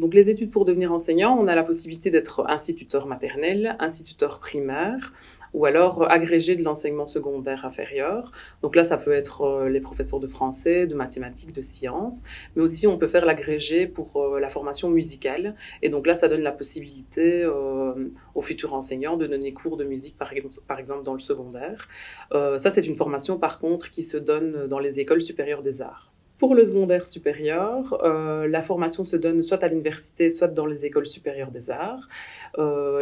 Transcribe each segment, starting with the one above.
Donc les études pour devenir enseignant, on a la possibilité d'être instituteur maternel, instituteur primaire, ou alors agrégé de l'enseignement secondaire inférieur. Donc là, ça peut être les professeurs de français, de mathématiques, de sciences, mais aussi on peut faire l'agrégé pour la formation musicale. Et donc là, ça donne la possibilité aux futurs enseignants de donner cours de musique, par exemple dans le secondaire. Ça, c'est une formation, par contre, qui se donne dans les écoles supérieures des arts. Pour le secondaire supérieur, la formation se donne soit à l'université, soit dans les écoles supérieures des arts.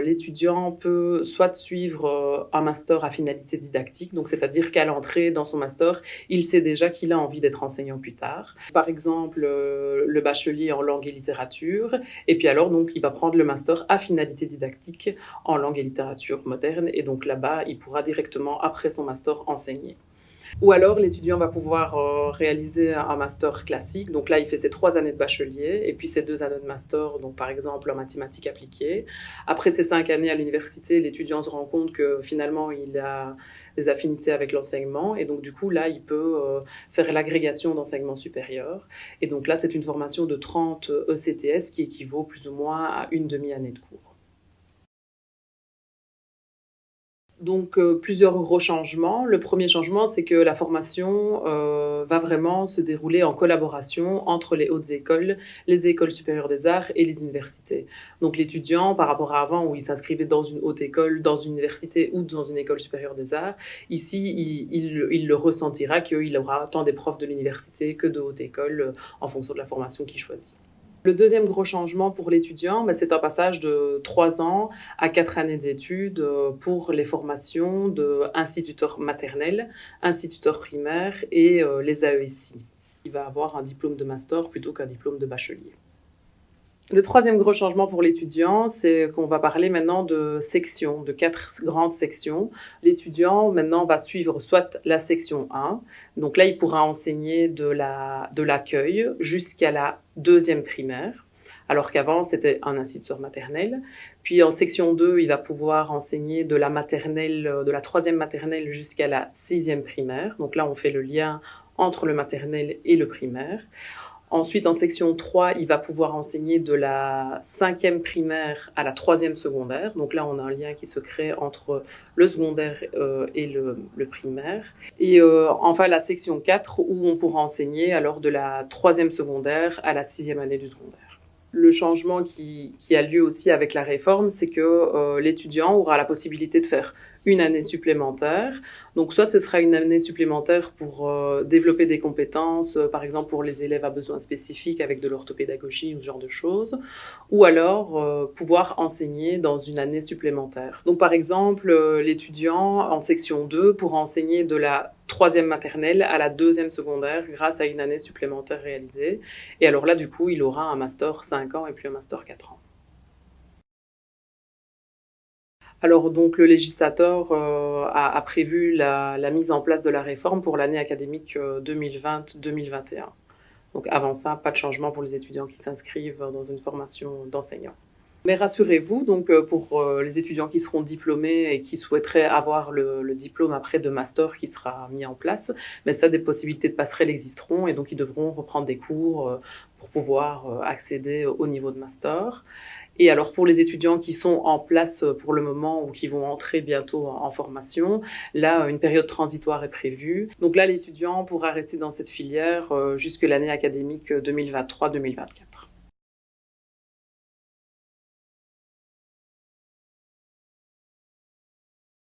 L'étudiant peut soit suivre un master à finalité didactique, donc c'est-à-dire qu'à l'entrée dans son master, il sait déjà qu'il a envie d'être enseignant plus tard. Par exemple, le bachelier en langue et littérature, et puis alors donc il va prendre le master à finalité didactique en langue et littérature moderne, et donc là-bas, il pourra directement, après son master, enseigner. Ou alors, l'étudiant va pouvoir réaliser un master classique. Donc là, il fait ses 3 années de bachelier et puis ses 2 années de master, donc par exemple en mathématiques appliquées. Après ces 5 années à l'université, l'étudiant se rend compte que finalement, il a des affinités avec l'enseignement. Et donc du coup, là, il peut faire l'agrégation d'enseignement supérieur. Et donc là, c'est une formation de 30 ECTS qui équivaut plus ou moins à une demi-année de cours. Donc, plusieurs gros changements. Le premier changement, c'est que la formation va vraiment se dérouler en collaboration entre les hautes écoles, les écoles supérieures des arts et les universités. Donc, l'étudiant, par rapport à avant où il s'inscrivait dans une haute école, dans une université ou dans une école supérieure des arts, ici, il le ressentira qu'il aura tant des profs de l'université que de haute école en fonction de la formation qu'il choisit. Le deuxième gros changement pour l'étudiant, c'est un passage de 3 ans à 4 années d'études pour les formations d'instituteurs maternels, instituteurs primaires et les AESI. Il va avoir un diplôme de master plutôt qu'un diplôme de bachelier. Le troisième gros changement pour l'étudiant, c'est qu'on va parler maintenant de sections, de 4 grandes sections. L'étudiant, maintenant, va suivre soit la section 1, donc là, il pourra enseigner de l'accueil jusqu'à la 2e primaire, alors qu'avant, c'était un instituteur maternel. Puis en section 2, il va pouvoir enseigner de la 3e maternelle jusqu'à la 6e primaire. Donc là, on fait le lien entre le maternel et le primaire. Ensuite, en section 3, il va pouvoir enseigner de la 5e primaire à la 3e secondaire. Donc là, on a un lien qui se crée entre le secondaire et le primaire. Et enfin, la section 4, où on pourra enseigner alors de la 3e secondaire à la 6e année du secondaire. Le changement qui a lieu aussi avec la réforme, c'est que l'étudiant aura la possibilité de faire une année supplémentaire. Donc soit ce sera une année supplémentaire pour développer des compétences, par exemple pour les élèves à besoins spécifiques avec de l'orthopédagogie ou ce genre de choses, ou alors pouvoir enseigner dans une année supplémentaire. Donc par exemple, l'étudiant en section 2 pourra enseigner de la 3e maternelle à la 2e secondaire grâce à une année supplémentaire réalisée. Et alors là, du coup, il aura un master 5 ans et puis un master 4 ans. Alors donc le législateur a prévu la mise en place de la réforme pour l'année académique 2020-2021. Donc avant ça, pas de changement pour les étudiants qui s'inscrivent dans une formation d'enseignant. Mais rassurez-vous, donc pour les étudiants qui seront diplômés et qui souhaiteraient avoir le diplôme après de master qui sera mis en place, mais ça, des possibilités de passerelle existeront et donc ils devront reprendre des cours pour pouvoir accéder au niveau de master. Et alors pour les étudiants qui sont en place pour le moment ou qui vont entrer bientôt en formation, là une période transitoire est prévue. Donc là l'étudiant pourra rester dans cette filière jusque l'année académique 2023-2024.